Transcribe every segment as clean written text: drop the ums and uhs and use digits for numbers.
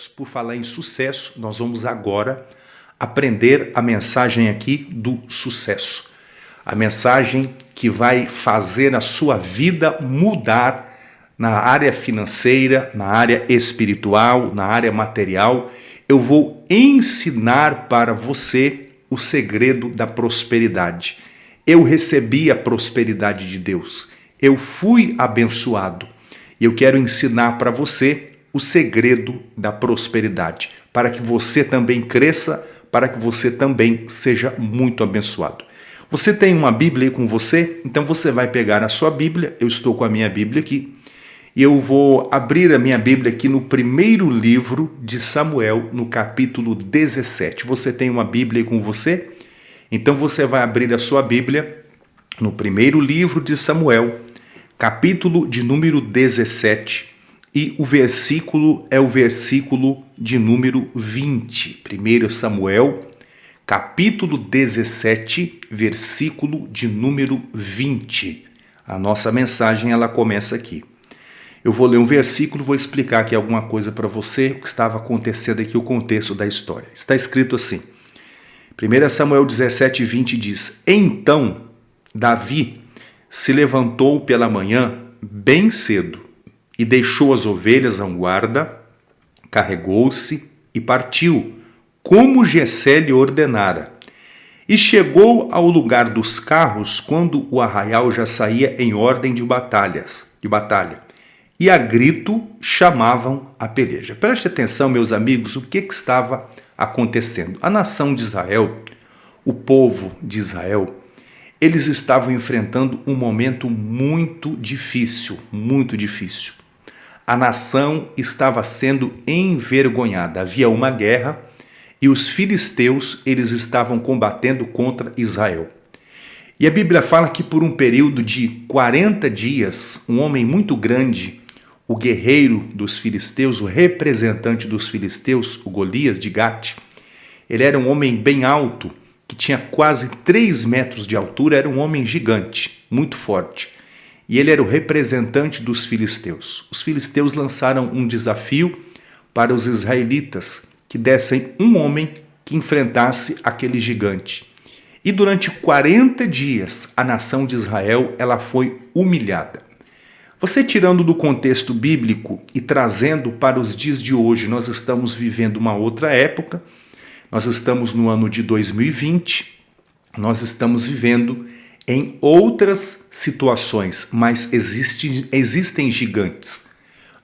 Por falar em sucesso, nós vamos agora aprender a mensagem aqui do sucesso. A mensagem que vai fazer a sua vida mudar na área financeira, na área espiritual, na área material. Eu vou ensinar para você o segredo da prosperidade. Eu recebi a prosperidade de Deus. Eu fui abençoado. E eu quero ensinar para você o segredo da prosperidade, para que você também cresça, para que você também seja muito abençoado. Você tem uma Bíblia aí com você? Então você vai pegar a sua Bíblia, eu estou com a minha Bíblia aqui, e eu vou abrir a minha Bíblia aqui no primeiro livro de Samuel, no capítulo 17. Você tem uma Bíblia aí com você? Então você vai abrir a sua Bíblia no primeiro livro de Samuel, capítulo de número 17, e o versículo é o versículo de número 20. 1 Samuel, capítulo 17, versículo de número 20. A nossa mensagem, ela começa aqui. Eu vou ler um versículo, vou explicar aqui alguma coisa para você, o que estava acontecendo aqui, o contexto da história. Está escrito assim, 1 Samuel 17, 20 diz: Então Davi se levantou pela manhã bem cedo, e deixou as ovelhas à guarda, carregou-se e partiu, como Jessé lhe ordenara. E chegou ao lugar dos carros quando o arraial já saía em ordem de batalha, e a grito chamavam a peleja. Preste atenção, meus amigos, o que estava acontecendo. A nação de Israel, o povo de Israel, eles estavam enfrentando um momento muito difícil, muito difícil. A nação estava sendo envergonhada. Havia uma guerra e os filisteus, eles estavam combatendo contra Israel. E a Bíblia fala que por um período de 40 dias, um homem muito grande, o guerreiro dos filisteus, o representante dos filisteus, o Golias de Gate, ele era um homem bem alto, que tinha quase 3 metros de altura, era um homem gigante, muito forte. E ele era o representante dos filisteus. Os filisteus lançaram um desafio para os israelitas, que dessem um homem que enfrentasse aquele gigante. E durante 40 dias, a nação de Israel ela foi humilhada. Você tirando do contexto bíblico e trazendo para os dias de hoje, nós estamos vivendo uma outra época, nós estamos no ano de 2020, nós estamos vivendo em outras situações, mas existem gigantes.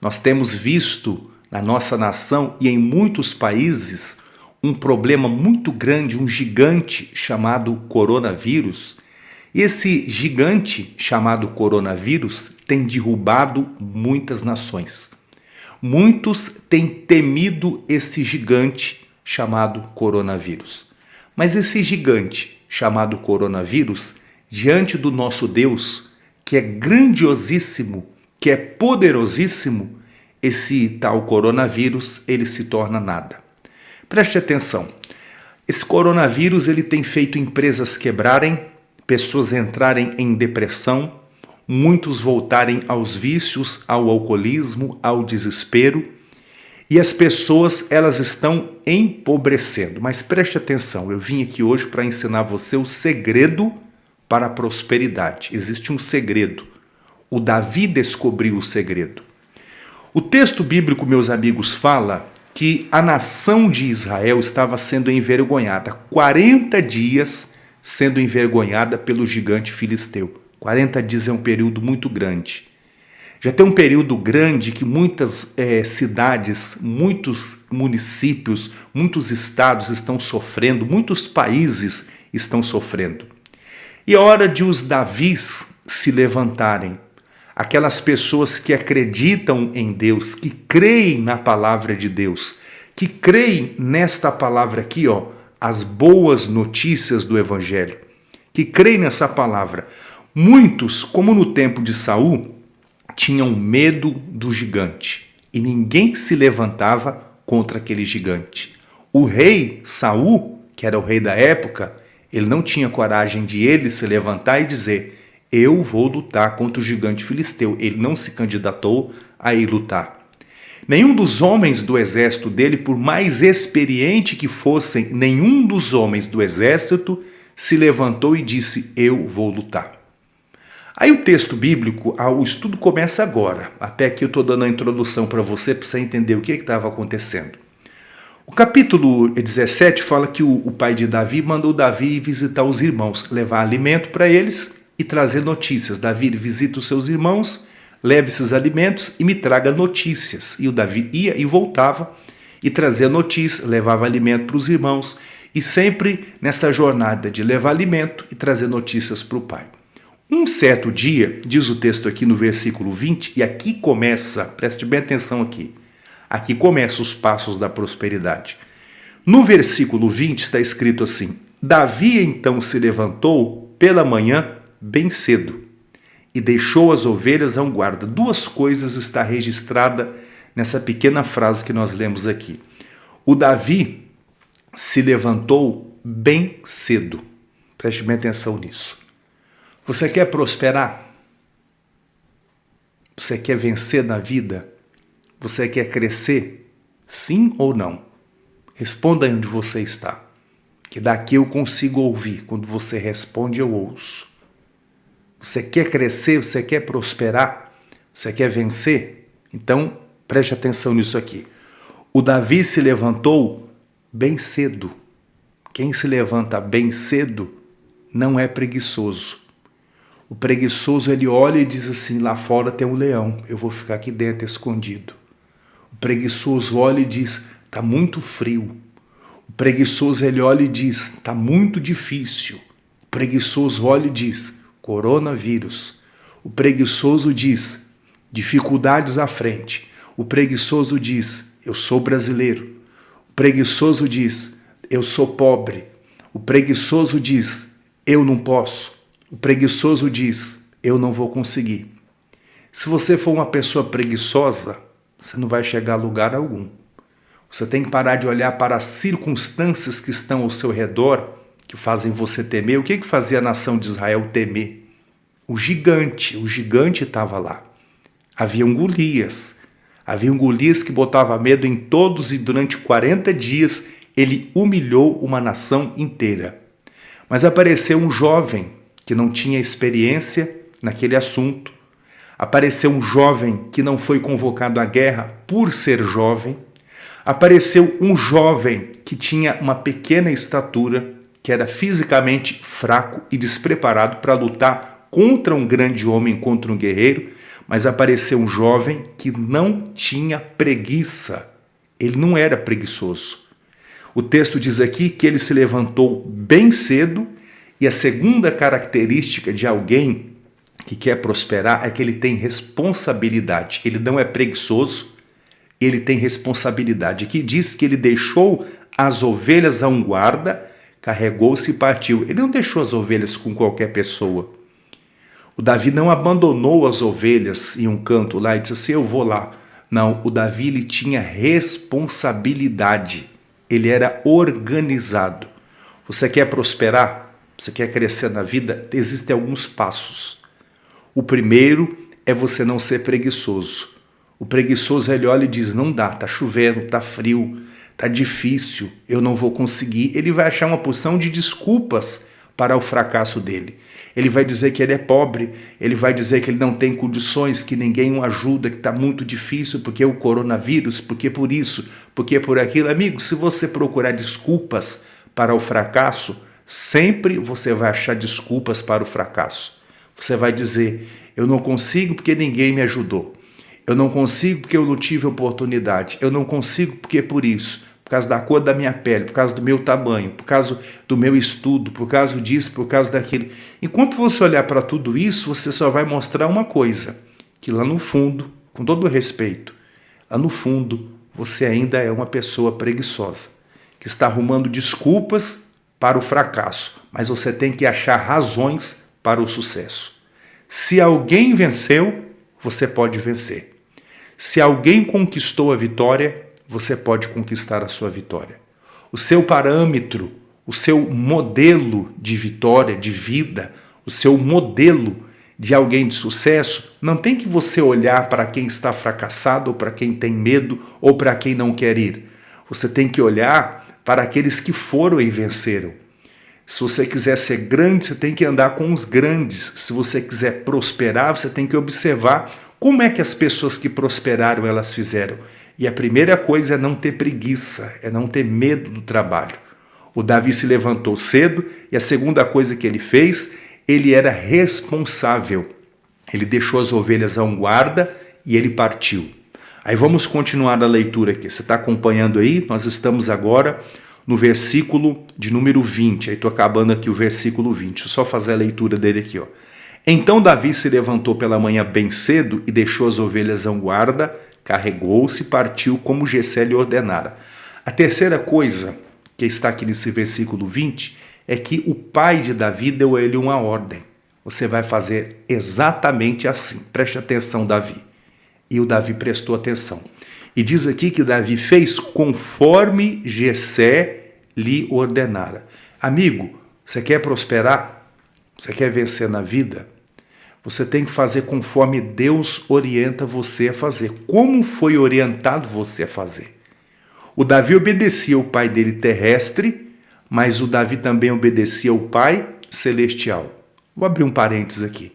Nós temos visto na nossa nação e em muitos países um problema muito grande, um gigante chamado coronavírus. E esse gigante chamado coronavírus tem derrubado muitas nações. Muitos têm temido esse gigante chamado coronavírus. Mas esse gigante chamado coronavírus, diante do nosso Deus, que é grandiosíssimo, que é poderosíssimo, esse tal coronavírus, ele se torna nada. Preste atenção, esse coronavírus ele tem feito empresas quebrarem, pessoas entrarem em depressão, muitos voltarem aos vícios, ao alcoolismo, ao desespero, e as pessoas elas estão empobrecendo. Mas preste atenção, eu vim aqui hoje para ensinar você o segredo para a prosperidade. Existe um segredo. O Davi descobriu o segredo. O texto bíblico, meus amigos, fala que a nação de Israel estava sendo envergonhada. 40 dias sendo envergonhada pelo gigante filisteu. 40 dias é um período muito grande. Já tem um período grande que muitas cidades, muitos municípios, muitos estados estão sofrendo, muitos países estão sofrendo. E é hora de os Davis se levantarem. Aquelas pessoas que acreditam em Deus, que creem na palavra de Deus, que creem nesta palavra aqui, as boas notícias do Evangelho, que creem nessa palavra. Muitos, como no tempo de Saul, tinham medo do gigante e ninguém se levantava contra aquele gigante. O rei Saul, que era o rei da época, ele não tinha coragem de ele se levantar e dizer: eu vou lutar contra o gigante filisteu. Ele não se candidatou a ir lutar. Nenhum dos homens do exército dele, por mais experiente que fossem, nenhum dos homens do exército se levantou e disse: eu vou lutar. Aí o texto bíblico, o estudo começa agora. Até aqui eu estou dando a introdução para você entender o que estava acontecendo. O capítulo 17 fala que o pai de Davi mandou Davi visitar os irmãos, levar alimento para eles e trazer notícias. Davi visita os seus irmãos, leve esses alimentos e me traga notícias. E o Davi ia e voltava e trazia notícias, levava alimento para os irmãos. E sempre nessa jornada de levar alimento e trazer notícias para o pai. Um certo dia, diz o texto aqui no versículo 20, e aqui começa, preste bem atenção aqui começam os passos da prosperidade. No versículo 20 está escrito assim: Davi então se levantou pela manhã bem cedo e deixou as ovelhas a um guarda. Duas coisas está registrada nessa pequena frase que nós lemos aqui. O Davi se levantou bem cedo. Preste bem atenção nisso. Você quer prosperar? Você quer vencer na vida? Você quer crescer? Sim ou não? Responda aí onde você está. Que daqui eu consigo ouvir. Quando você responde, eu ouço. Você quer crescer? Você quer prosperar? Você quer vencer? Então, preste atenção nisso aqui. O Davi se levantou bem cedo. Quem se levanta bem cedo não é preguiçoso. O preguiçoso, ele olha e diz assim: lá fora tem um leão, eu vou ficar aqui dentro escondido. O preguiçoso olha e diz: está muito frio. O preguiçoso, ele olha e diz: está muito difícil. O preguiçoso olha e diz: coronavírus. O preguiçoso diz: dificuldades à frente. O preguiçoso diz: eu sou brasileiro. O preguiçoso diz: eu sou pobre. O preguiçoso diz: eu não posso. O preguiçoso diz: eu não vou conseguir. Se você for uma pessoa preguiçosa, você não vai chegar a lugar algum. Você tem que parar de olhar para as circunstâncias que estão ao seu redor, que fazem você temer. O que fazia a nação de Israel temer? O gigante estava lá. Havia um Golias que botava medo em todos e durante 40 dias ele humilhou uma nação inteira. Mas apareceu um jovem que não tinha experiência naquele assunto. Apareceu um jovem que não foi convocado à guerra por ser jovem. Apareceu um jovem que tinha uma pequena estatura, que era fisicamente fraco e despreparado para lutar contra um grande homem, contra um guerreiro. Mas apareceu um jovem que não tinha preguiça. Ele não era preguiçoso. O texto diz aqui que ele se levantou bem cedo. E a segunda característica de alguém que quer prosperar é que ele tem responsabilidade. Ele não é preguiçoso, ele tem responsabilidade. Aqui diz que ele deixou as ovelhas a um guarda, carregou-se e partiu. Ele não deixou as ovelhas com qualquer pessoa. O Davi não abandonou as ovelhas em um canto lá e disse assim: eu vou lá. Não, o Davi ele tinha responsabilidade. Ele era organizado. Você quer prosperar? Você quer crescer na vida? Existem alguns passos. O primeiro é você não ser preguiçoso. O preguiçoso, ele olha e diz: não dá, tá chovendo, tá frio, tá difícil, eu não vou conseguir. Ele vai achar uma porção de desculpas para o fracasso dele. Ele vai dizer que ele é pobre, ele vai dizer que ele não tem condições, que ninguém o ajuda, que está muito difícil, porque é o coronavírus, porque por isso, porque por aquilo. Amigo, se você procurar desculpas para o fracasso, sempre você vai achar desculpas para o fracasso. Você vai dizer: eu não consigo porque ninguém me ajudou. Eu não consigo porque eu não tive oportunidade. Eu não consigo porque por isso. Por causa da cor da minha pele, por causa do meu tamanho, por causa do meu estudo, por causa disso, por causa daquilo. Enquanto você olhar para tudo isso, você só vai mostrar uma coisa: que lá no fundo, com todo o respeito, lá no fundo, você ainda é uma pessoa preguiçosa, que está arrumando desculpas para o fracasso, mas você tem que achar razões para o sucesso. Se alguém venceu, você pode vencer. Se alguém conquistou a vitória, você pode conquistar a sua vitória. O seu parâmetro, o seu modelo de vitória, de vida, o seu modelo de alguém de sucesso, não tem que você olhar para quem está fracassado, ou para quem tem medo, ou para quem não quer ir. Você tem que olhar para aqueles que foram e venceram. Se você quiser ser grande, você tem que andar com os grandes. Se você quiser prosperar, você tem que observar como é que as pessoas que prosperaram, elas fizeram. E a primeira coisa é não ter preguiça, é não ter medo do trabalho. O Davi se levantou cedo e a segunda coisa que ele fez, ele era responsável. Ele deixou as ovelhas a um guarda e ele partiu. Aí vamos continuar a leitura aqui. Você está acompanhando aí? Nós estamos agora no versículo de número 20. Aí estou acabando aqui o versículo 20. Deixa eu só fazer a leitura dele aqui, ó. Então Davi se levantou pela manhã bem cedo e deixou as ovelhas a um guarda, carregou-se e partiu como Jessé lhe ordenara. A terceira coisa que está aqui nesse versículo 20 é que o pai de Davi deu a ele uma ordem. Você vai fazer exatamente assim. Preste atenção, Davi. E o Davi prestou atenção. E diz aqui que Davi fez conforme Jessé lhe ordenara. Amigo, você quer prosperar? Você quer vencer na vida? Você tem que fazer conforme Deus orienta você a fazer. Como foi orientado você a fazer? O Davi obedecia ao pai dele terrestre, mas o Davi também obedecia ao pai celestial. Vou abrir um parênteses aqui.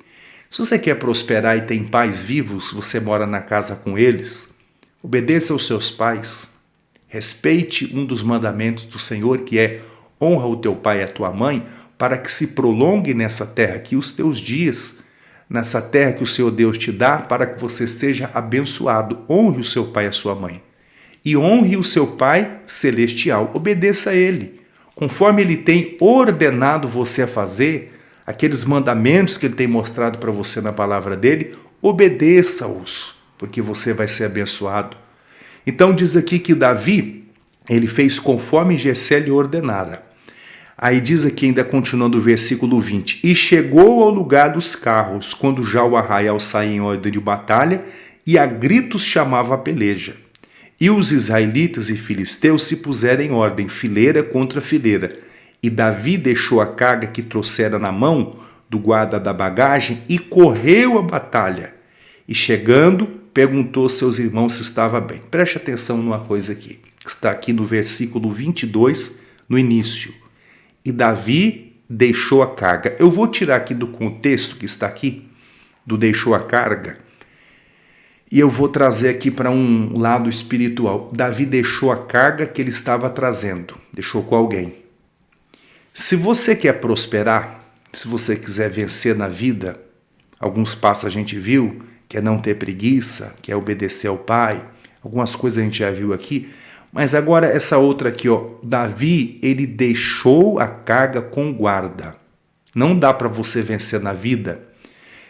Se você quer prosperar e tem pais vivos, você mora na casa com eles, obedeça aos seus pais, respeite um dos mandamentos do Senhor, que é honra o teu pai e a tua mãe, para que se prolongue nessa terra aqui os teus dias, nessa terra que o Senhor Deus te dá, para que você seja abençoado. Honre o seu pai e a sua mãe. E honre o seu pai celestial. Obedeça a ele. Conforme ele tem ordenado você a fazer, aqueles mandamentos que ele tem mostrado para você na palavra dele, obedeça-os, porque você vai ser abençoado. Então diz aqui que Davi, ele fez conforme Jessé lhe ordenara. Aí diz aqui, ainda continuando o versículo 20, e chegou ao lugar dos carros, quando já o arraial saía em ordem de batalha, e a gritos chamava a peleja. E os israelitas e filisteus se puseram em ordem, fileira contra fileira. E Davi deixou a carga que trouxera na mão do guarda da bagagem e correu a batalha. E chegando, perguntou aos seus irmãos se estava bem. Preste atenção numa coisa aqui, que está aqui no versículo 22, no início. E Davi deixou a carga. Eu vou tirar aqui do contexto que está aqui, do deixou a carga, e eu vou trazer aqui para um lado espiritual. Davi deixou a carga que ele estava trazendo, deixou com alguém. Se você quer prosperar, se você quiser vencer na vida, alguns passos a gente viu, que é não ter preguiça, que é obedecer ao pai, algumas coisas a gente já viu aqui, mas agora essa outra aqui, ó, Davi, ele deixou a carga com guarda. Não dá para você vencer na vida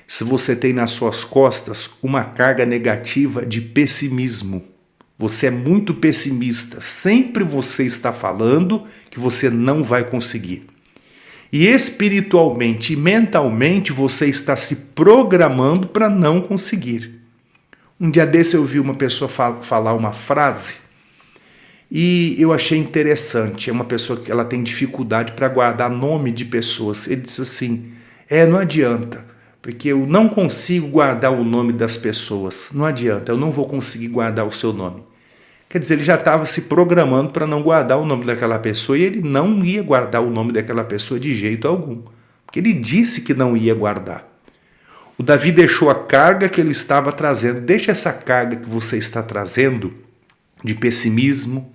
se você tem nas suas costas uma carga negativa de pessimismo. Você é muito pessimista, sempre você está falando que você não vai conseguir. E espiritualmente e mentalmente você está se programando para não conseguir. Um dia desse eu ouvi uma pessoa falar uma frase e eu achei interessante. É uma pessoa que ela tem dificuldade para guardar nome de pessoas. Ele disse assim, não adianta, porque eu não consigo guardar o nome das pessoas. Não adianta, eu não vou conseguir guardar o seu nome. Quer dizer, ele já estava se programando para não guardar o nome daquela pessoa e ele não ia guardar o nome daquela pessoa de jeito algum. Porque ele disse que não ia guardar. O Davi deixou a carga que ele estava trazendo. Deixa essa carga que você está trazendo de pessimismo,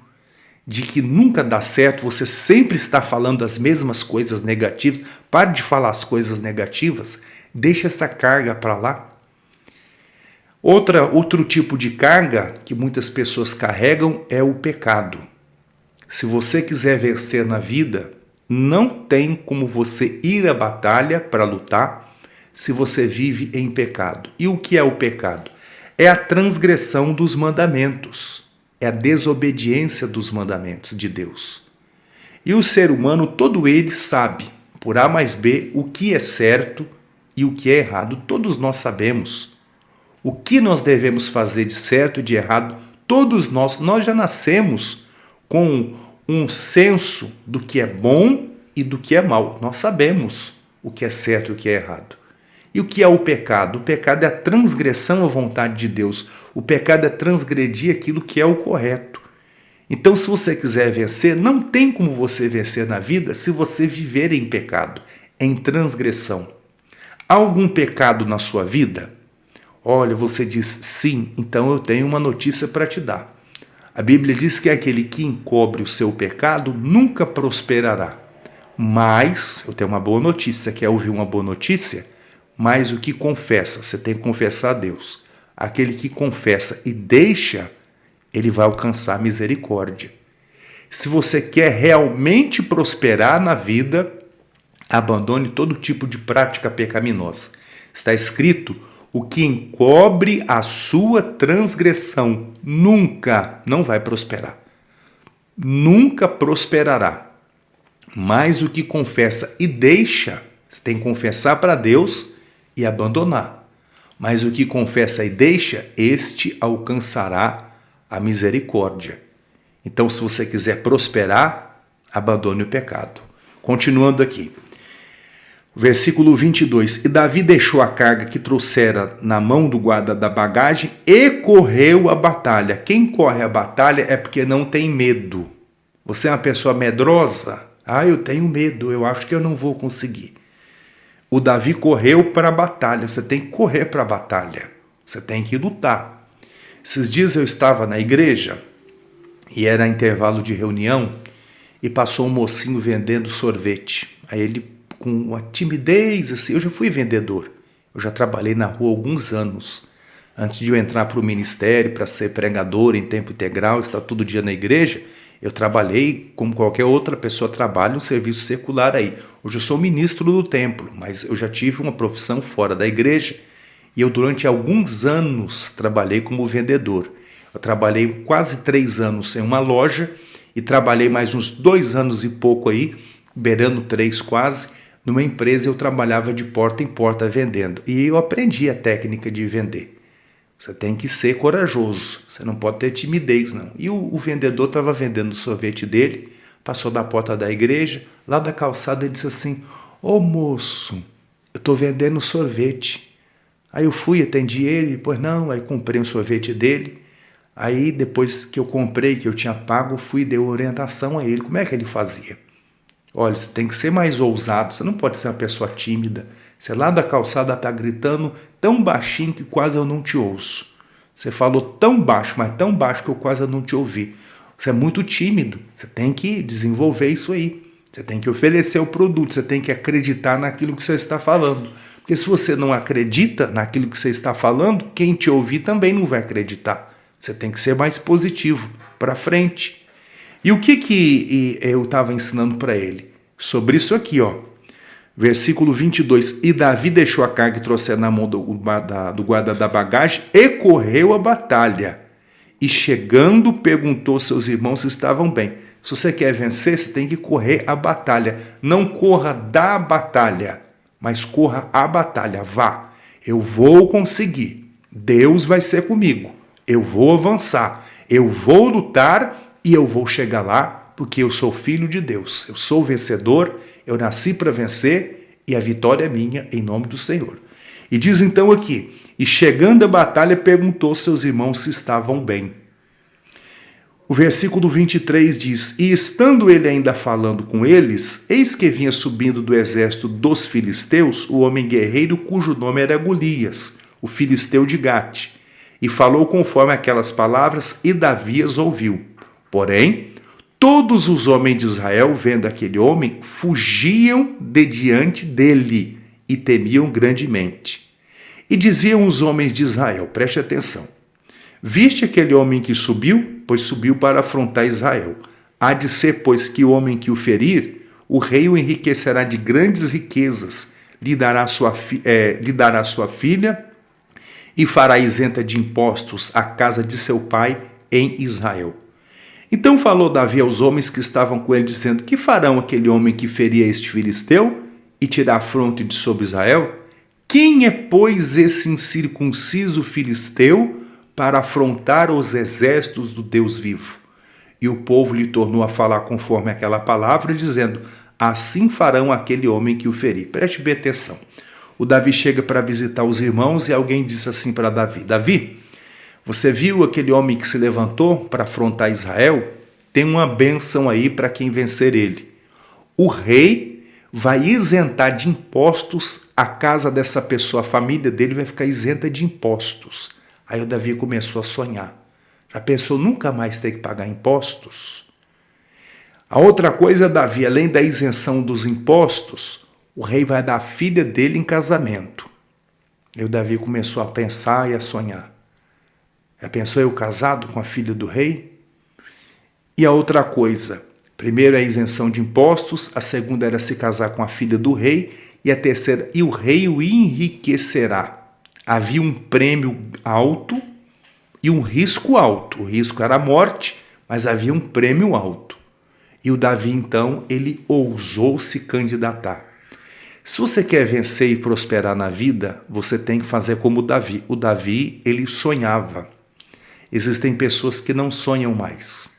de que nunca dá certo, você sempre está falando as mesmas coisas negativas. Pare de falar as coisas negativas. Deixa essa carga para lá. Outro tipo de carga que muitas pessoas carregam é o pecado. Se você quiser vencer na vida, não tem como você ir à batalha para lutar se você vive em pecado. E o que é o pecado? É a transgressão dos mandamentos, é a desobediência dos mandamentos de Deus. E o ser humano, todo ele sabe, por A mais B, o que é certo e o que é errado. Todos nós sabemos. O que nós devemos fazer de certo e de errado, todos nós já nascemos com um senso do que é bom e do que é mal. Nós sabemos o que é certo e o que é errado. E o que é o pecado? O pecado é a transgressão à vontade de Deus. O pecado é transgredir aquilo que é o correto. Então, se você quiser vencer, não tem como você vencer na vida se você viver em pecado, em transgressão. Há algum pecado na sua vida? Olha, você diz sim, então eu tenho uma notícia para te dar. A Bíblia diz que aquele que encobre o seu pecado nunca prosperará. Mas, eu tenho uma boa notícia, quer ouvir uma boa notícia? Mas o que confessa, você tem que confessar a Deus. Aquele que confessa e deixa, ele vai alcançar misericórdia. Se você quer realmente prosperar na vida, abandone todo tipo de prática pecaminosa. Está escrito: o que encobre a sua transgressão nunca, não vai prosperar. Nunca prosperará. Mas o que confessa e deixa, você tem que confessar para Deus e abandonar. Mas o que confessa e deixa, este alcançará a misericórdia. Então, se você quiser prosperar, abandone o pecado. Continuando aqui. Versículo 22. E Davi deixou a carga que trouxera na mão do guarda da bagagem e correu a batalha. Quem corre a batalha é porque não tem medo. Você é uma pessoa medrosa? Eu tenho medo, eu acho que eu não vou conseguir. O Davi correu para a batalha. Você tem que correr para a batalha. Você tem que lutar. Esses dias eu estava na igreja e era intervalo de reunião e passou um mocinho vendendo sorvete. Aí ele, com uma timidez assim, eu já fui vendedor. Eu já trabalhei na rua há alguns anos. Antes de eu entrar para o ministério, para ser pregador em tempo integral, estar todo dia na igreja, eu trabalhei como qualquer outra pessoa trabalha um serviço secular aí. Hoje eu sou ministro do templo, mas eu já tive uma profissão fora da igreja e eu durante alguns anos trabalhei como vendedor. Eu trabalhei quase 3 anos em uma loja e trabalhei mais uns 2 anos e pouco aí, beirando 3 quase, numa empresa eu trabalhava de porta em porta vendendo. E eu aprendi a técnica de vender. Você tem que ser corajoso, você não pode ter timidez, não. E o vendedor estava vendendo o sorvete dele, passou da porta da igreja, lá da calçada, ele disse assim: ô moço, eu estou vendendo sorvete. Aí eu fui, atendi ele, pois não, aí comprei um sorvete dele. Aí depois que eu comprei, que eu tinha pago, fui e dei orientação a ele, como é que ele fazia. Olha, você tem que ser mais ousado, você não pode ser uma pessoa tímida. Você lá da calçada está gritando tão baixinho que quase eu não te ouço. Você falou tão baixo, mas tão baixo que eu quase não te ouvi. Você é muito tímido, você tem que desenvolver isso aí. Você tem que oferecer o produto, você tem que acreditar naquilo que você está falando. Porque se você não acredita naquilo que você está falando, quem te ouvir também não vai acreditar. Você tem que ser mais positivo, para frente. E o que eu estava ensinando para ele? Sobre isso aqui, ó. Versículo 22. E Davi deixou a carga e trouxe na mão do guarda da bagagem e correu a batalha. E chegando, perguntou aos seus irmãos se estavam bem. Se você quer vencer, você tem que correr a batalha. Não corra da batalha, mas corra a batalha. Vá. Eu vou conseguir. Deus vai ser comigo. Eu vou avançar. Eu vou lutar e eu vou chegar lá, porque eu sou filho de Deus. Eu sou vencedor, eu nasci para vencer e a vitória é minha em nome do Senhor. E diz então aqui, e chegando à batalha perguntou aos seus irmãos se estavam bem. O versículo 23 diz, e estando ele ainda falando com eles, eis que vinha subindo do exército dos filisteus o homem guerreiro cujo nome era Golias, o filisteu de Gate, e falou conforme aquelas palavras e Davi as ouviu. Porém, todos os homens de Israel, vendo aquele homem, fugiam de diante dele e temiam grandemente. E diziam os homens de Israel, preste atenção, viste aquele homem que subiu? Pois subiu para afrontar Israel. Há de ser, pois, que o homem que o ferir, o rei o enriquecerá de grandes riquezas, lhe dará sua filha e fará isenta de impostos a casa de seu pai em Israel. Então falou Davi aos homens que estavam com ele, dizendo, que farão aquele homem que feria este filisteu e tirar a fronte de sobre Israel? Quem é, pois, esse incircunciso filisteu para afrontar os exércitos do Deus vivo? E o povo lhe tornou a falar conforme aquela palavra, dizendo, assim farão aquele homem que o ferir. Preste bem atenção. O Davi chega para visitar os irmãos e alguém diz assim para Davi: Davi, você viu aquele homem que se levantou para afrontar Israel? Tem uma bênção aí para quem vencer ele. O rei vai isentar de impostos a casa dessa pessoa, a família dele vai ficar isenta de impostos. Aí o Davi começou a sonhar. Já pensou nunca mais ter que pagar impostos? A outra coisa, Davi, além da isenção dos impostos, o rei vai dar a filha dele em casamento. E o Davi começou a pensar e a sonhar. Já pensou eu casado com a filha do rei? E a outra coisa, primeiro é a isenção de impostos, a segunda era se casar com a filha do rei, e a terceira, e o rei o enriquecerá. Havia um prêmio alto e um risco alto. O risco era a morte, mas havia um prêmio alto. E o Davi, então, ele ousou se candidatar. Se você quer vencer e prosperar na vida, você tem que fazer como o Davi. O Davi, ele sonhava. Existem pessoas que não sonham mais.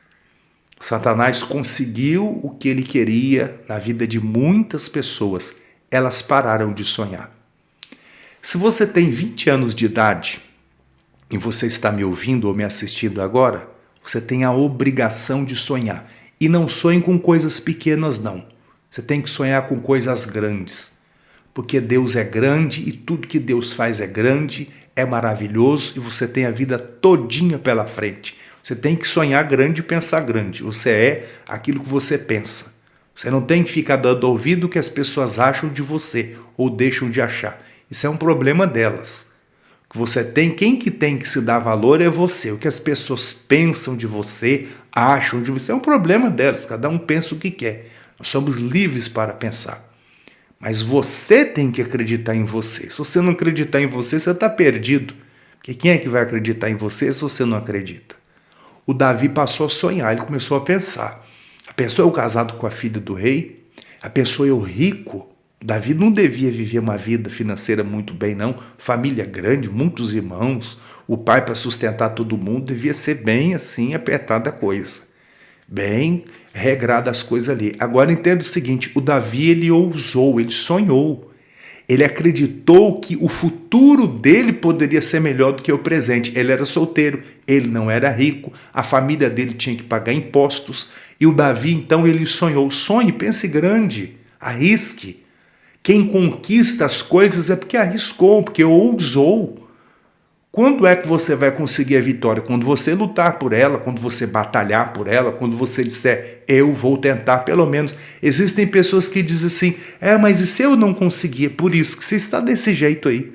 Satanás conseguiu o que ele queria na vida de muitas pessoas. Elas pararam de sonhar. Se você tem 20 anos de idade e você está me ouvindo ou me assistindo agora, você tem a obrigação de sonhar. E não sonhe com coisas pequenas, não. Você tem que sonhar com coisas grandes. Porque Deus é grande e tudo que Deus faz é grande, é maravilhoso e você tem a vida todinha pela frente. Você tem que sonhar grande e pensar grande. Você é aquilo que você pensa. Você não tem que ficar dando ouvido o que as pessoas acham de você ou deixam de achar. Isso é um problema delas. O que você tem, quem que tem que se dar valor é você. O que as pessoas pensam de você, acham de você, é um problema delas. Cada um pensa o que quer. Nós somos livres para pensar. Mas você tem que acreditar em você. Se você não acreditar em você, você está perdido. Porque quem é que vai acreditar em você se você não acredita? O Davi passou a sonhar, ele começou a pensar. A pessoa eu casado com a filha do rei, a pessoa eu rico. Davi não devia viver uma vida financeira muito bem, não. Família grande, muitos irmãos, o pai para sustentar todo mundo, devia ser bem assim, apertada a coisa. Bem regrada as coisas ali. Agora entenda o seguinte, o Davi ele ousou, ele sonhou. Ele acreditou que o futuro dele poderia ser melhor do que o presente. Ele era solteiro, ele não era rico, a família dele tinha que pagar impostos. E o Davi, então, ele sonhou. Sonhe, pense grande, arrisque. Quem conquista as coisas é porque arriscou, porque ousou. Quando é que você vai conseguir a vitória? Quando você lutar por ela, quando você batalhar por ela, quando você disser, eu vou tentar, pelo menos. Existem pessoas que dizem assim, mas e se eu não conseguir? É por isso que você está desse jeito aí.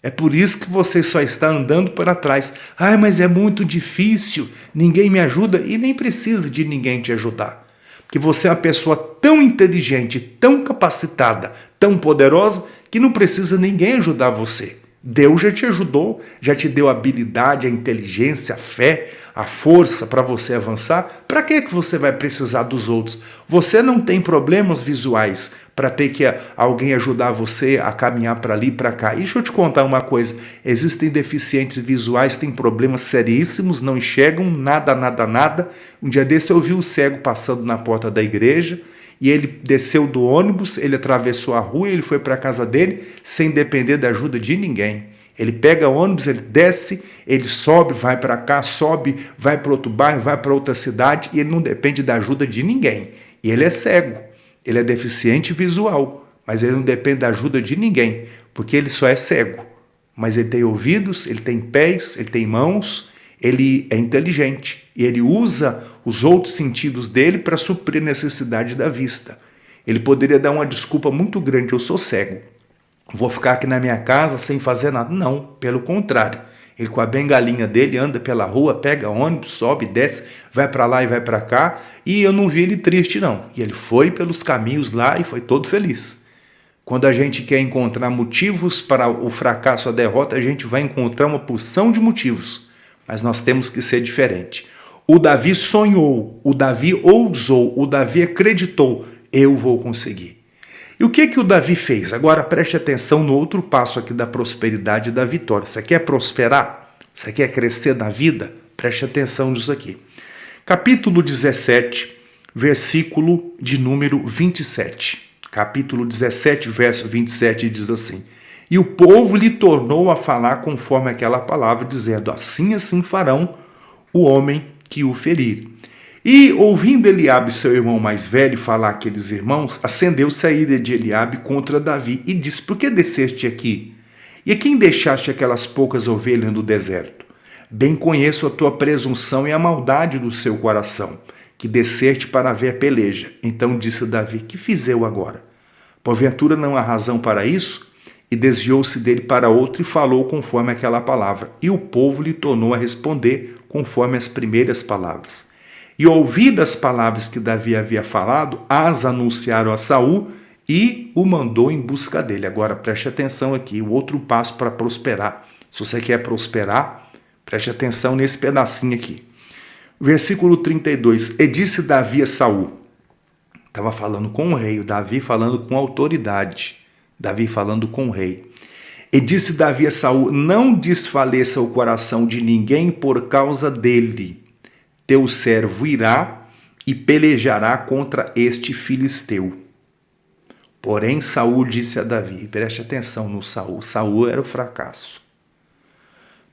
É por isso que você só está andando para trás. Mas é muito difícil, ninguém me ajuda e nem precisa de ninguém te ajudar. Porque você é uma pessoa tão inteligente, tão capacitada, tão poderosa, que não precisa ninguém ajudar você. Deus já te ajudou, já te deu a habilidade, a inteligência, a fé, a força para você avançar. Para que você vai precisar dos outros? Você não tem problemas visuais para ter que alguém ajudar você a caminhar para ali e para cá. E deixa eu te contar uma coisa, existem deficientes visuais, têm problemas seríssimos, não enxergam nada, nada, nada. Um dia desse eu vi um cego passando na porta da igreja, e ele desceu do ônibus, ele atravessou a rua e ele foi para a casa dele sem depender da ajuda de ninguém. Ele pega o ônibus, ele desce, ele sobe, vai para cá, sobe, vai para outro bairro, vai para outra cidade e ele não depende da ajuda de ninguém. E ele é cego, ele é deficiente visual, mas ele não depende da ajuda de ninguém, porque ele só é cego. Mas ele tem ouvidos, ele tem pés, ele tem mãos, ele é inteligente e ele usa os outros sentidos dele para suprir a necessidade da vista. Ele poderia dar uma desculpa muito grande, eu sou cego, vou ficar aqui na minha casa sem fazer nada. Não, pelo contrário. Ele com a bengalinha dele anda pela rua, pega ônibus, sobe, desce, vai para lá e vai para cá, e eu não vi ele triste não. E ele foi pelos caminhos lá e foi todo feliz. Quando a gente quer encontrar motivos para o fracasso, a derrota, a gente vai encontrar uma porção de motivos, mas nós temos que ser diferente. O Davi sonhou, o Davi ousou, o Davi acreditou, eu vou conseguir. E o que o Davi fez? Agora preste atenção no outro passo aqui da prosperidade e da vitória. Você quer prosperar? Você quer crescer na vida? Preste atenção nisso aqui. Capítulo 17, versículo de número 27. Capítulo 17, verso 27 diz assim: E o povo lhe tornou a falar conforme aquela palavra, dizendo: assim farão o homem que o ferir. E, ouvindo Eliabe, seu irmão mais velho, falar aqueles irmãos, acendeu-se a ira de Eliabe contra Davi e disse: por que desceste aqui? E a quem deixaste aquelas poucas ovelhas no deserto? Bem conheço a tua presunção e a maldade do seu coração, que desceste para ver a peleja. Então disse Davi: que fiz eu agora? Porventura não há razão para isso? E desviou-se dele para outro e falou conforme aquela palavra. E o povo lhe tornou a responder conforme as primeiras palavras. E ouvidas as palavras que Davi havia falado, as anunciaram a Saul e o mandou em busca dele. Agora preste atenção aqui, o outro passo para prosperar. Se você quer prosperar, preste atenção nesse pedacinho aqui. Versículo 32. E disse Davi a Saul, estava falando com o rei, o Davi falando com autoridade, Davi falando com o rei. E disse Davi a Saul: não desfaleça o coração de ninguém por causa dele. Teu servo irá e pelejará contra este filisteu. Porém Saul disse a Davi, preste atenção no Saul, Saul era o fracasso.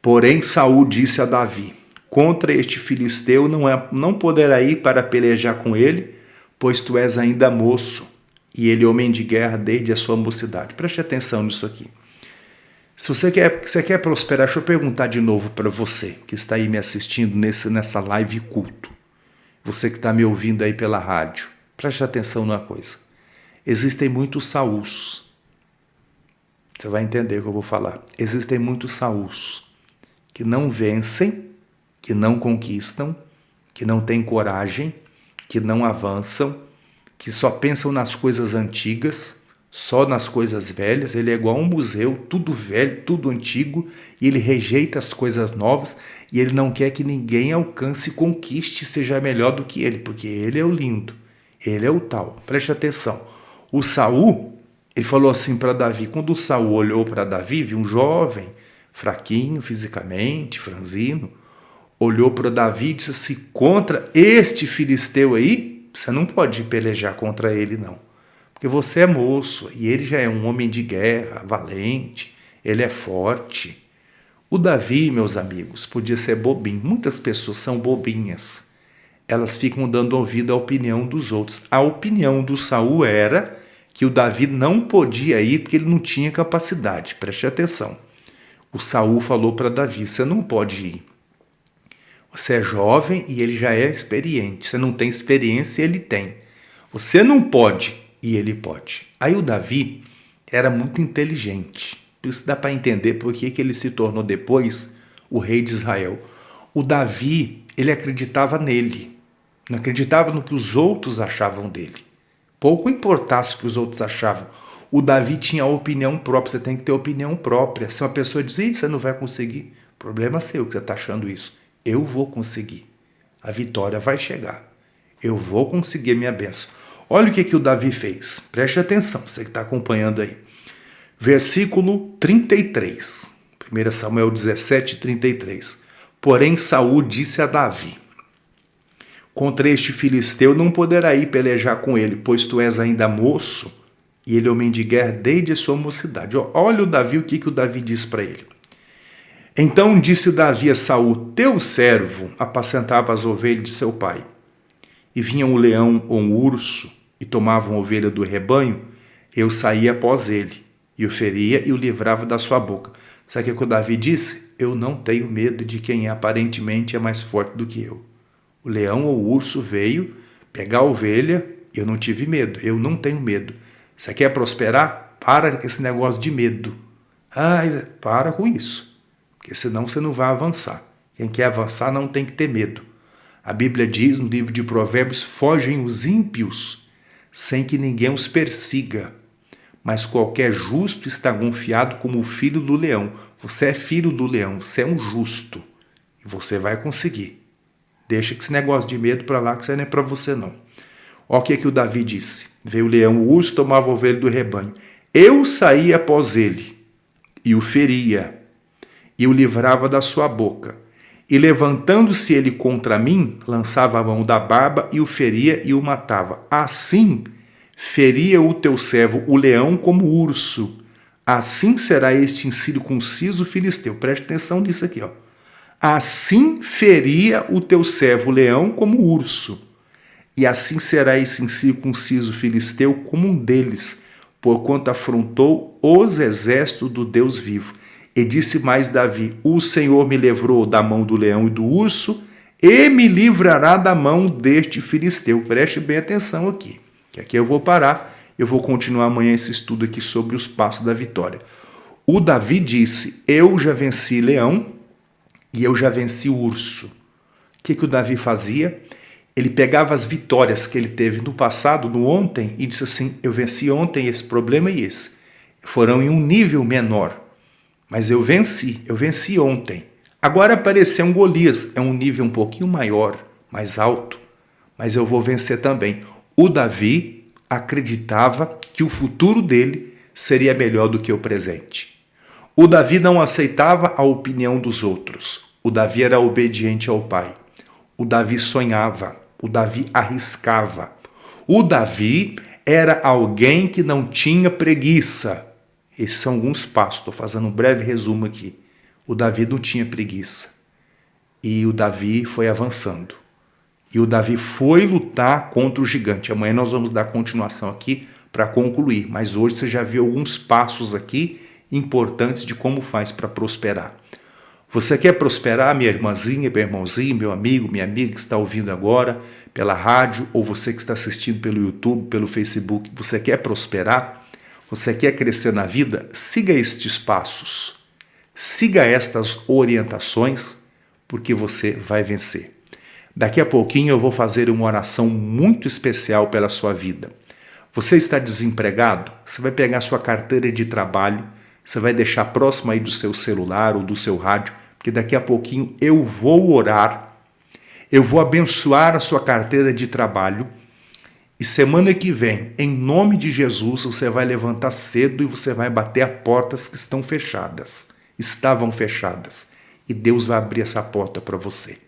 Porém Saul disse a Davi: contra este filisteu não poderá ir para pelejar com ele, pois tu és ainda moço, e ele homem de guerra desde a sua mocidade. Preste atenção nisso aqui. Se você quer prosperar, deixa eu perguntar de novo para você, que está aí me assistindo nessa live culto. Você que está me ouvindo aí pela rádio. Preste atenção numa coisa. Existem muitos Sauls. Você vai entender o que eu vou falar. Existem muitos Sauls que não vencem, que não conquistam, que não têm coragem, que não avançam, que só pensam nas coisas antigas, só nas coisas velhas. Ele é igual a um museu, tudo velho, tudo antigo, e ele rejeita as coisas novas, e ele não quer que ninguém alcance, conquiste, seja melhor do que ele, porque ele é o lindo, ele é o tal. Preste atenção. O Saul, ele falou assim para Davi, quando o Saul olhou para Davi, viu um jovem, fraquinho fisicamente, franzino, olhou para Davi e disse assim: contra este filisteu aí, você não pode pelejar contra ele não, porque você é moço e ele já é um homem de guerra, valente, ele é forte. O Davi, meus amigos, podia ser bobinho. Muitas pessoas são bobinhas. Elas ficam dando ouvido à opinião dos outros. A opinião do Saul era que o Davi não podia ir porque ele não tinha capacidade. Preste atenção. O Saul falou para Davi: você não pode ir. Você é jovem e ele já é experiente. Você não tem experiência e ele tem. Você não pode e ele pode. Aí o Davi era muito inteligente. Isso dá para entender por que ele se tornou depois o rei de Israel. O Davi, ele acreditava nele. Não acreditava no que os outros achavam dele. Pouco importasse o que os outros achavam. O Davi tinha a opinião própria. Você tem que ter opinião própria. Se uma pessoa diz: você não vai conseguir, problema seu que você está achando isso. Eu vou conseguir. A vitória vai chegar. Eu vou conseguir minha bênção. Olha o que o Davi fez. Preste atenção, você que está acompanhando aí. Versículo 33. 1 Samuel 17, 33. Porém Saul disse a Davi: contra este filisteu não poderá ir pelejar com ele, pois tu és ainda moço, e ele é homem de guerra desde a sua mocidade. Olha o Davi, o que o Davi diz para ele. Então disse Davi a Saul: teu servo apacentava as ovelhas de seu pai. E vinha um leão ou um urso e tomava uma ovelha do rebanho, eu saía após ele, e o feria e o livrava da sua boca. Sabe o que o Davi disse? Eu não tenho medo de quem aparentemente é mais forte do que eu. O leão ou o urso veio pegar a ovelha, eu não tive medo, eu não tenho medo. Você quer prosperar? Para com esse negócio de medo. Para com isso, porque senão você não vai avançar. Quem quer avançar não tem que ter medo. A Bíblia diz no livro de Provérbios: fogem os ímpios sem que ninguém os persiga. Mas qualquer justo está confiado como o filho do leão. Você é filho do leão, você é um justo. E você vai conseguir. Deixa esse negócio de medo para lá, que isso não é para você não. Olha o que o Davi disse. Veio o leão, o urso tomava a ovelha do rebanho. Eu saía após ele, e o feria, e o livrava da sua boca. E levantando-se ele contra mim, lançava a mão da barba, e o feria e o matava. Assim feria o teu servo, o leão como o urso, assim será este incircunciso filisteu. Preste atenção nisso aqui, ó. Assim feria o teu servo leão como urso, e assim será esse incircunciso filisteu como um deles, porquanto afrontou os exércitos do Deus vivo. E disse mais Davi: o Senhor me livrou da mão do leão e do urso, e me livrará da mão deste filisteu. Preste bem atenção aqui, que aqui eu vou parar, eu vou continuar amanhã esse estudo aqui sobre os passos da vitória. O Davi disse: eu já venci leão e eu já venci o urso. O que o Davi fazia? Ele pegava as vitórias que ele teve no passado, no ontem, e disse assim: eu venci ontem esse problema e esse. Foram em um nível menor, mas eu venci ontem. Agora apareceu um Golias, é um nível um pouquinho maior, mais alto, mas eu vou vencer também. O Davi acreditava que o futuro dele seria melhor do que o presente. O Davi não aceitava a opinião dos outros. O Davi era obediente ao pai. O Davi sonhava. O Davi arriscava. O Davi era alguém que não tinha preguiça. Esses são alguns passos, estou fazendo um breve resumo aqui. O Davi não tinha preguiça. E o Davi foi avançando. E o Davi foi lutar contra o gigante. Amanhã nós vamos dar continuação aqui para concluir. Mas hoje você já viu alguns passos aqui importantes de como faz para prosperar. Você quer prosperar, minha irmãzinha, meu irmãozinho, meu amigo, minha amiga que está ouvindo agora pela rádio, ou você que está assistindo pelo YouTube, pelo Facebook, você quer prosperar? Você quer crescer na vida? Siga estes passos. Siga estas orientações, porque você vai vencer. Daqui a pouquinho eu vou fazer uma oração muito especial pela sua vida. Você está desempregado? Você vai pegar sua carteira de trabalho, você vai deixar próximo aí do seu celular ou do seu rádio, porque daqui a pouquinho eu vou orar, eu vou abençoar a sua carteira de trabalho, e semana que vem, em nome de Jesus, você vai levantar cedo e você vai bater a portas que estão fechadas, estavam fechadas, e Deus vai abrir essa porta para você.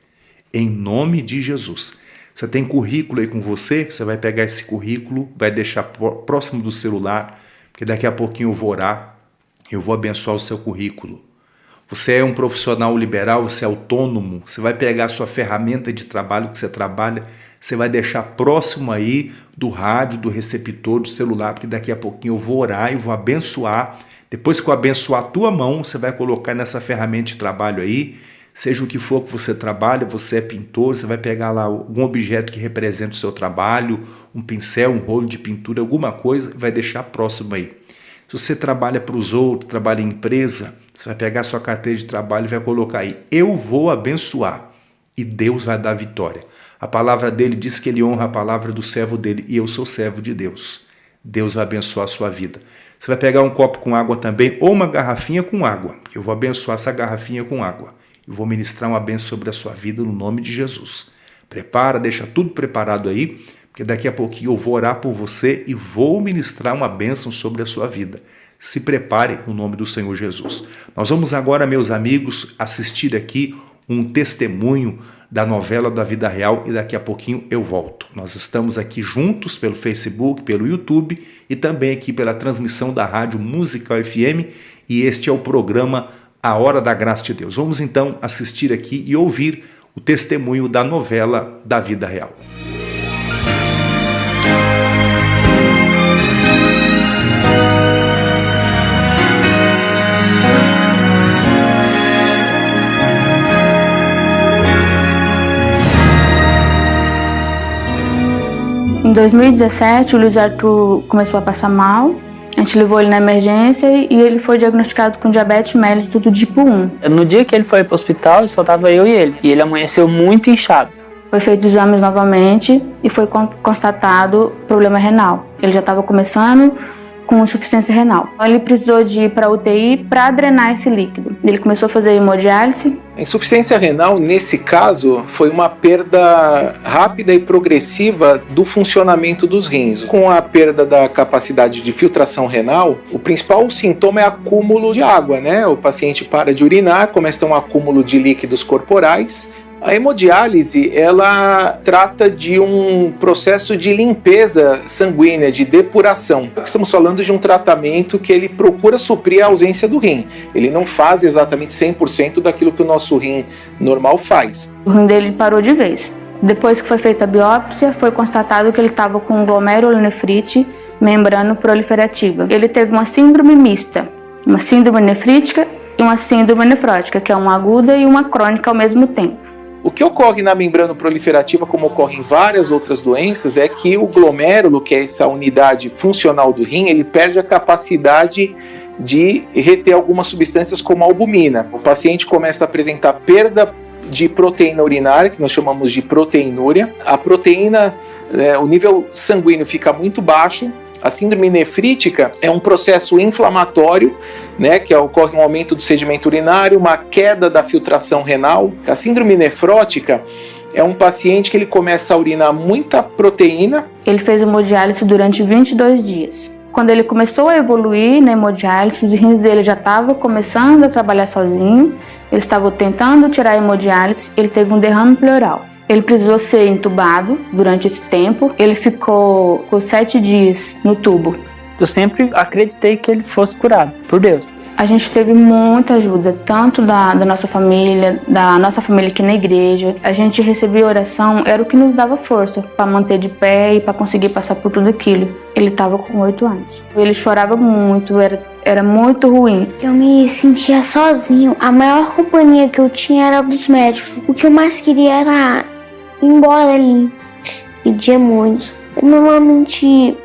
Em nome de Jesus. Você tem currículo aí com você? Você vai pegar esse currículo, vai deixar próximo do celular, porque daqui a pouquinho eu vou orar, eu vou abençoar o seu currículo. Você é um profissional liberal, você é autônomo, você vai pegar a sua ferramenta de trabalho que você trabalha, você vai deixar próximo aí do rádio, do receptor, do celular, porque daqui a pouquinho eu vou orar e vou abençoar. Depois que eu abençoar a tua mão, você vai colocar nessa ferramenta de trabalho aí, seja o que for que você trabalha, você é pintor, você vai pegar lá algum objeto que representa o seu trabalho, um pincel, um rolo de pintura, alguma coisa, e vai deixar próximo aí. Se você trabalha para os outros, trabalha em empresa, você vai pegar a sua carteira de trabalho e vai colocar aí: eu vou abençoar, e Deus vai dar vitória. A palavra dele diz que ele honra a palavra do servo dele, e eu sou servo de Deus. Deus vai abençoar a sua vida. Você vai pegar um copo com água também, ou uma garrafinha com água. Eu vou abençoar essa garrafinha com água. Eu vou ministrar uma bênção sobre a sua vida no nome de Jesus. Prepara, deixa tudo preparado aí, porque daqui a pouquinho eu vou orar por você e vou ministrar uma bênção sobre a sua vida. Se prepare no nome do Senhor Jesus. Nós vamos agora, meus amigos, assistir aqui um testemunho da novela da vida real e daqui a pouquinho eu volto. Nós estamos aqui juntos pelo Facebook, pelo YouTube e também aqui pela transmissão da Rádio Musical FM, e este é o programa A Hora da Graça de Deus. Vamos então assistir aqui e ouvir o testemunho da novela da vida real. Em 2017, o Luiz Arthur começou a passar mal. A gente levou ele na emergência e ele foi diagnosticado com diabetes mellitus do tipo 1. No dia que ele foi para o hospital, só tava eu e ele. E ele amanheceu muito inchado. Foi feito exames novamente e foi constatado problema renal. Ele já estava começando com insuficiência renal. Ele precisou de ir para a UTI para drenar esse líquido. Ele começou a fazer hemodiálise. A insuficiência renal, nesse caso, foi uma perda rápida e progressiva do funcionamento dos rins. Com a perda da capacidade de filtração renal, o principal sintoma é acúmulo de água, né? O paciente para de urinar, começa a ter um acúmulo de líquidos corporais, A hemodiálise, ela trata de um processo de limpeza sanguínea, de depuração. Estamos falando de um tratamento que ele procura suprir a ausência do rim. Ele não faz exatamente 100% daquilo que o nosso rim normal faz. O rim dele parou de vez. Depois que foi feita a biópsia, foi constatado que ele estava com glomerulonefrite membrano-proliferativa. Ele teve uma síndrome mista, uma síndrome nefrítica e uma síndrome nefrótica, que é uma aguda e uma crônica ao mesmo tempo. O que ocorre na membrana proliferativa, como ocorre em várias outras doenças, é que o glomérulo, que é essa unidade funcional do rim, ele perde a capacidade de reter algumas substâncias como a albumina. O paciente começa a apresentar perda de proteína urinária, que nós chamamos de proteinúria. A proteína, o nível sanguíneo fica muito baixo. A síndrome nefrítica é um processo inflamatório, que ocorre um aumento do sedimento urinário, uma queda da filtração renal. A síndrome nefrótica é um paciente que ele começa a urinar muita proteína. Ele fez hemodiálise durante 22 dias. Quando ele começou a evoluir na hemodiálise, os rins dele já estavam começando a trabalhar sozinho, ele estava tentando tirar a hemodiálise, ele teve um derrame pleural. Ele precisou ser entubado durante esse tempo. Ele ficou 7 dias no tubo. Eu sempre acreditei que ele fosse curado, por Deus. A gente teve muita ajuda, tanto da nossa família aqui na igreja. A gente recebia oração, era o que nos dava força para manter de pé e para conseguir passar por tudo aquilo. Ele estava com 8 anos. Ele chorava muito, era muito ruim. Eu me sentia sozinho. A maior companhia que eu tinha era dos médicos. O que eu mais queria era ir embora dali. Pedia muito. Eu normalmente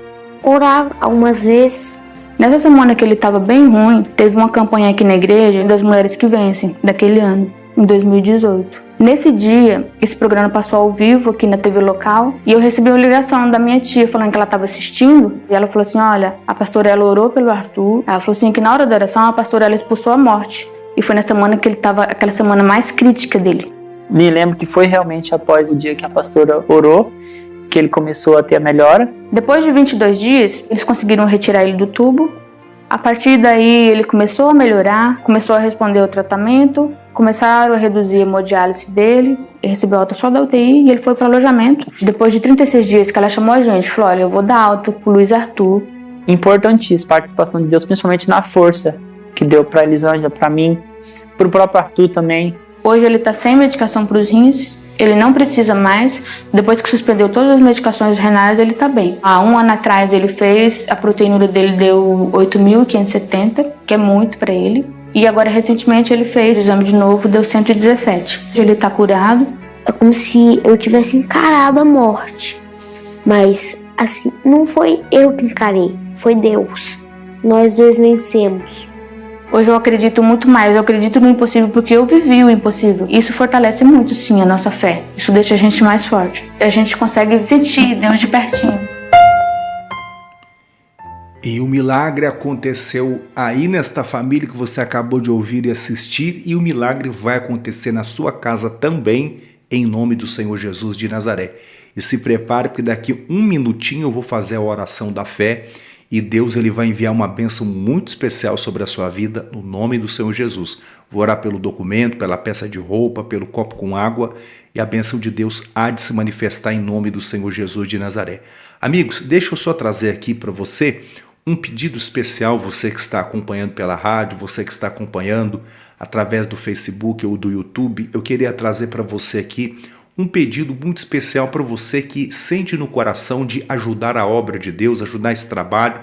orava algumas vezes. Nessa semana que ele estava bem ruim, teve uma campanha aqui na igreja das Mulheres que Vencem, daquele ano, em 2018. Nesse dia, esse programa passou ao vivo aqui na TV local e eu recebi uma ligação da minha tia falando que ela estava assistindo e ela falou assim, olha, a pastora ela orou pelo Arthur, ela falou assim que na hora da oração a pastora ela expulsou a morte e foi na semana que ele estava, aquela semana mais crítica dele. Me lembro que foi realmente após o dia que a pastora orou que ele começou a ter a melhora. Depois de 22 dias, eles conseguiram retirar ele do tubo. A partir daí, ele começou a melhorar, começou a responder ao tratamento, começaram a reduzir a hemodiálise dele, ele recebeu alta só da UTI e ele foi para o alojamento. Depois de 36 dias que ela chamou a gente, falou, olha, eu vou dar alta pro Luiz Arthur. Importantíssima a participação de Deus, principalmente na força que deu para Elisângela, para mim, para o próprio Arthur também. Hoje ele está sem medicação para os rins. Ele não precisa mais, depois que suspendeu todas as medicações renais, ele está bem. Há 1 ano atrás ele fez, a proteinúria dele deu 8.570, que é muito para ele. E agora recentemente ele fez o exame de novo, deu 117. Ele está curado. É como se eu tivesse encarado a morte. Mas, assim, não foi eu que encarei, foi Deus. Nós dois vencemos. Hoje eu acredito muito mais, eu acredito no impossível porque eu vivi o impossível. Isso fortalece muito, sim, a nossa fé. Isso deixa a gente mais forte. A gente consegue sentir Deus de pertinho. E o milagre aconteceu aí nesta família que você acabou de ouvir e assistir, e o milagre vai acontecer na sua casa também, em nome do Senhor Jesus de Nazaré. E se prepare, porque daqui 1 minutinho eu vou fazer a oração da fé, e Deus ele vai enviar uma bênção muito especial sobre a sua vida, no nome do Senhor Jesus. Vou orar pelo documento, pela peça de roupa, pelo copo com água, e a bênção de Deus há de se manifestar em nome do Senhor Jesus de Nazaré. Amigos, deixa eu só trazer aqui para você um pedido especial, você que está acompanhando pela rádio, você que está acompanhando através do Facebook ou do YouTube. Eu queria trazer para você aqui um pedido muito especial para você que sente no coração de ajudar a obra de Deus, ajudar esse trabalho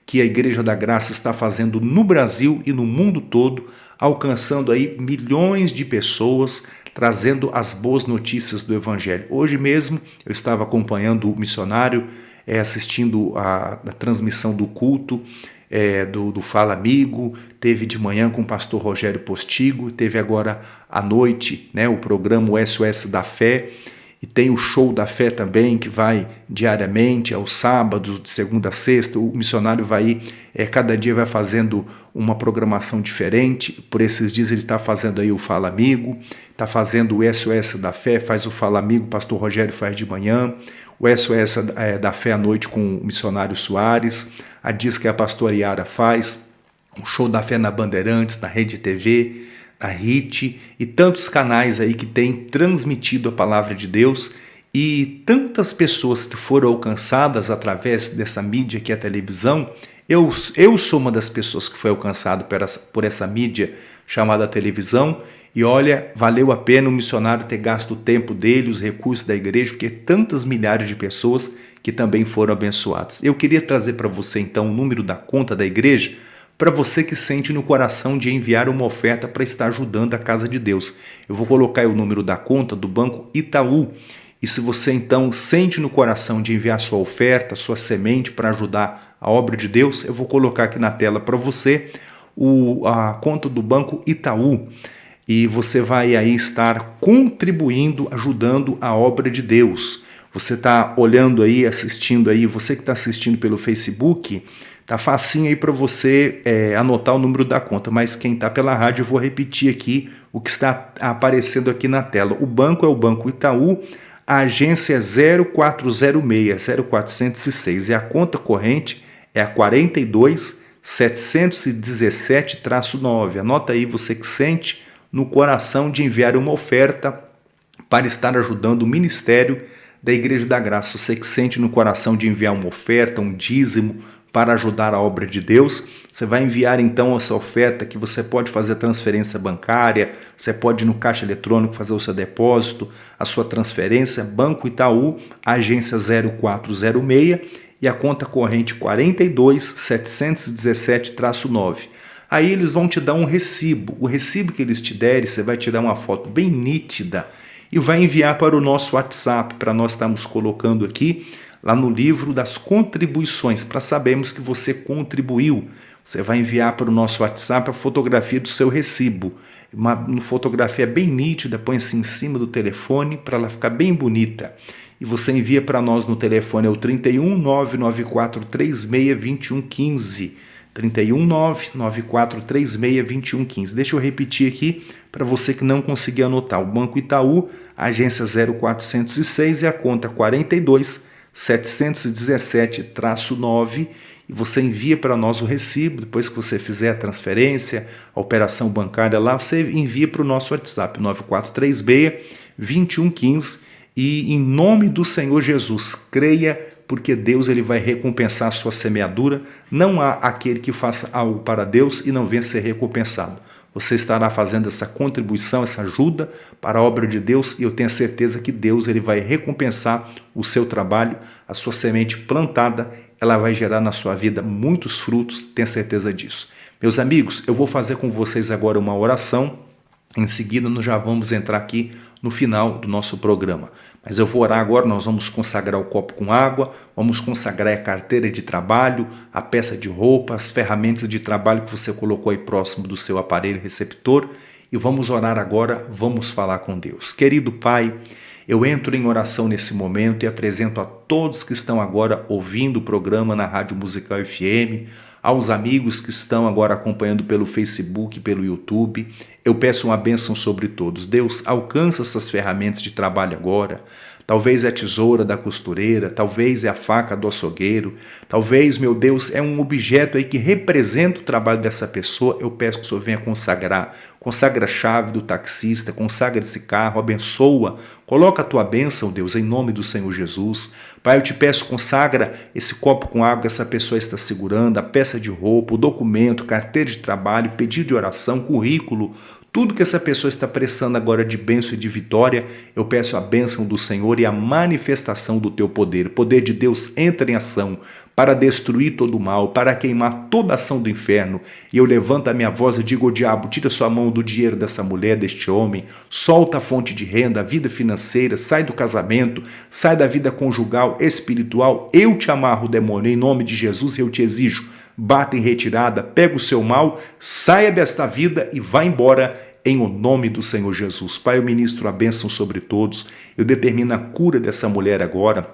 que a Igreja da Graça está fazendo no Brasil e no mundo todo, alcançando aí milhões de pessoas, trazendo as boas notícias do Evangelho. Hoje mesmo eu estava acompanhando o missionário, assistindo a transmissão do culto, do Fala Amigo, teve de manhã com o pastor Rogério Postigo, teve agora à noite, o programa o SOS da Fé, e tem o Show da Fé também, que vai diariamente, aos sábados, de segunda a sexta. O missionário vai, cada dia vai fazendo uma programação diferente. Por esses dias ele está fazendo aí o Fala Amigo, está fazendo o SOS da Fé, faz o Fala Amigo, o pastor Rogério faz de manhã, o SOS da Fé à noite com o missionário Soares, a Diz que a pastora Yara faz, o Show da Fé na Bandeirantes, na Rede TV, a HIT e tantos canais aí que têm transmitido a palavra de Deus, e tantas pessoas que foram alcançadas através dessa mídia que é a televisão. Eu sou uma das pessoas que foi alcançado por essa mídia chamada televisão, e olha, valeu a pena o missionário ter gasto o tempo dele, os recursos da igreja, porque tantas milhares de pessoas que também foram abençoadas. Eu queria trazer para você então o número da conta da igreja, para você que sente no coração de enviar uma oferta para estar ajudando a casa de Deus. Eu vou colocar o número da conta do Banco Itaú. E se você então sente no coração de enviar sua oferta, sua semente para ajudar a obra de Deus, eu vou colocar aqui na tela para você a conta do Banco Itaú. E você vai aí estar contribuindo, ajudando a obra de Deus. Você está olhando aí, assistindo aí, você que está assistindo pelo Facebook, tá facinho aí para você anotar o número da conta, mas quem está pela rádio, eu vou repetir aqui o que está aparecendo aqui na tela. O banco é o Banco Itaú, a agência é 0406 e a conta corrente é a 42.717-9. Anota aí, você que sente no coração de enviar uma oferta para estar ajudando o ministério da Igreja da Graça. Você que sente no coração de enviar uma oferta, um dízimo para ajudar a obra de Deus, você vai enviar então essa oferta, que você pode fazer transferência bancária, você pode ir no caixa eletrônico fazer o seu depósito, a sua transferência, Banco Itaú, agência 0406 e a conta corrente 42.717-9. Aí eles vão te dar um recibo. O recibo que eles te derem, você vai tirar uma foto bem nítida e vai enviar para o nosso WhatsApp, para nós estarmos colocando aqui, lá no livro das contribuições, para sabermos que você contribuiu. Você vai enviar para o nosso WhatsApp a fotografia do seu recibo. Uma fotografia bem nítida, põe-se em cima do telefone para ela ficar bem bonita. E você envia para nós no telefone, é o 31994362115. 31994362115. Deixa eu repetir aqui para você que não conseguiu anotar. O Banco Itaú, agência 0406 e a conta 42.717-9. E você envia para nós o recibo. Depois que você fizer a transferência, a operação bancária lá, você envia para o nosso WhatsApp, 9436-2115. E em nome do Senhor Jesus, creia, porque Deus ele vai recompensar a sua semeadura. Não há aquele que faça algo para Deus e não venha ser recompensado. Você estará fazendo essa contribuição, essa ajuda para a obra de Deus, e eu tenho certeza que Deus ele vai recompensar o seu trabalho, a sua semente plantada, ela vai gerar na sua vida muitos frutos, tenha certeza disso. Meus amigos, eu vou fazer com vocês agora uma oração. Em seguida, nós já vamos entrar aqui no final do nosso programa. Mas eu vou orar agora, nós vamos consagrar o copo com água, vamos consagrar a carteira de trabalho, a peça de roupa, as ferramentas de trabalho que você colocou aí próximo do seu aparelho receptor, e vamos orar agora, vamos falar com Deus. Querido Pai, eu entro em oração nesse momento e apresento a todos que estão agora ouvindo o programa na Rádio Musical FM, aos amigos que estão agora acompanhando pelo Facebook, pelo YouTube. Eu peço uma bênção sobre todos. Deus, alcança essas ferramentas de trabalho agora. Talvez é a tesoura da costureira, talvez é a faca do açougueiro, talvez, meu Deus, é um objeto aí que representa o trabalho dessa pessoa. Eu peço que o Senhor venha consagrar. Consagra a chave do taxista, consagra esse carro, abençoa. Coloca a tua bênção, Deus, em nome do Senhor Jesus. Pai, eu te peço, consagra esse copo com água que essa pessoa está segurando, a peça de roupa, o documento, carteira de trabalho, pedido de oração, currículo, tudo que essa pessoa está prestando agora de bênção e de vitória, eu peço a bênção do Senhor e a manifestação do teu poder. O poder de Deus entra em ação para destruir todo o mal, para queimar toda a ação do inferno. E eu levanto a minha voz e digo ao diabo, tira sua mão do dinheiro dessa mulher, deste homem, solta a fonte de renda, a vida financeira, sai do casamento, sai da vida conjugal, espiritual. Eu te amarro, demônio, em nome de Jesus, e eu te exijo, bata em retirada, pega o seu mal, saia desta vida e vá embora em o nome do Senhor Jesus. Pai, eu ministro a bênção sobre todos, eu determino a cura dessa mulher agora.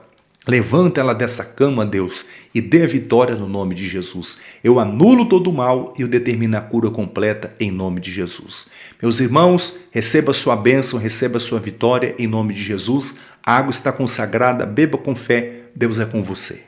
Levanta ela dessa cama, Deus, e dê a vitória no nome de Jesus. Eu anulo todo o mal e eu determino a cura completa em nome de Jesus. Meus irmãos, receba a sua bênção, receba a sua vitória em nome de Jesus. A água está consagrada, beba com fé, Deus é com você.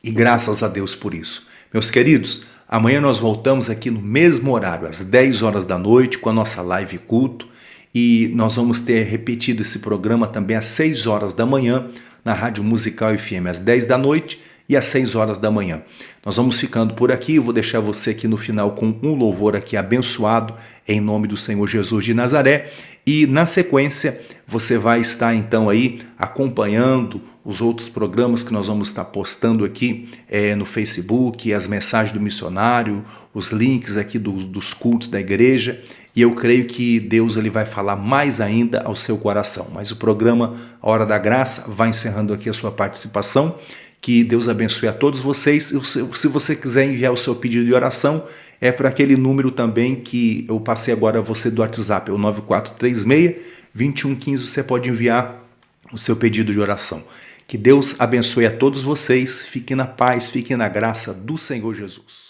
E graças a Deus por isso. Meus queridos, Amanhã nós voltamos aqui no mesmo horário, às 10 horas da noite, com a nossa live culto. E nós vamos ter repetido esse programa também às 6 horas da manhã, na Rádio Musical FM, às 10 da noite e às 6 horas da manhã. Nós vamos ficando por aqui, eu vou deixar você aqui no final com um louvor aqui abençoado, em nome do Senhor Jesus de Nazaré. E na sequência, você vai estar então aí acompanhando os outros programas que nós vamos estar postando aqui no Facebook, as mensagens do missionário, os links aqui dos cultos da igreja. E eu creio que Deus ele vai falar mais ainda ao seu coração. Mas o programa A Hora da Graça vai encerrando aqui a sua participação. Que Deus abençoe a todos vocês. Se você quiser enviar o seu pedido de oração, é para aquele número também que eu passei agora a você do WhatsApp, é o 9436-2115. Você pode enviar o seu pedido de oração. Que Deus abençoe a todos vocês. Fiquem na paz, fiquem na graça do Senhor Jesus.